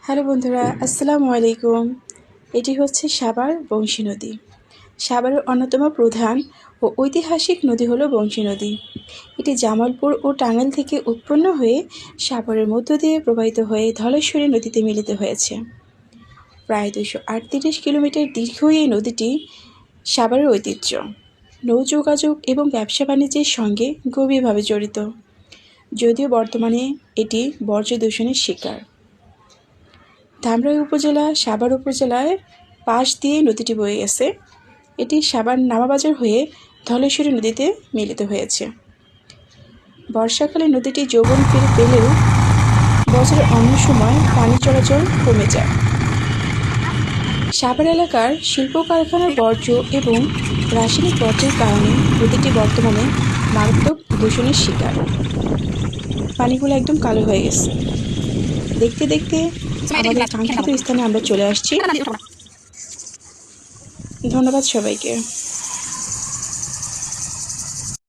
Hello বন্ধুরা, আসসালামু আলাইকুম। এটি হচ্ছে সাভার বংশী নদী। সাভারের অন্যতম প্রধান ও ঐতিহাসিক নদী হলো বংশী নদী। এটি জামালপুর ও টাঙ্গাইল থেকে উৎপন্ন হয়ে সাভারের মধ্য দিয়ে প্রবাহিত হয়ে ধলেশ্বরী নদীতে মিলিত হয়েছে। প্রায় 238 কিলোমিটার দীর্ঘ এই নদীটি সাভারের ঐতিহ্য, নৌ-যোগাযোগ এবং ব্যবসা বাণিজ্যের সঙ্গে গভীরভাবে জড়িত, যদিও বর্তমানে এটি বর্জ্য দূষণের শিকার। ধামরাই উপজেলা সাভার উপজেলার পাশ দিয়ে নদীটি বয়ে গেছে। এটি সাভার নামাবাজার হয়ে ধলেশ্বরী নদীতে মিলিত হয়েছে। বর্ষাকালে নদীটি যৌবন ফিরে পেলেও বছরের অন্য সময় পানি চলাচল কমে যায়। সাভার এলাকার শিল্প কারখানার বর্জ্য এবং রাসায়নিক বর্জ্যের কারণে নদীটি বর্তমানে মারাত্মক দূষণের শিকার। পানিগুলো একদম কালো হয়ে গেছে। দেখতে দেখতে আমাদের কাঙ্ক্ষিত স্থানে আমরা চলে আসছি। ধন্যবাদ সবাইকে।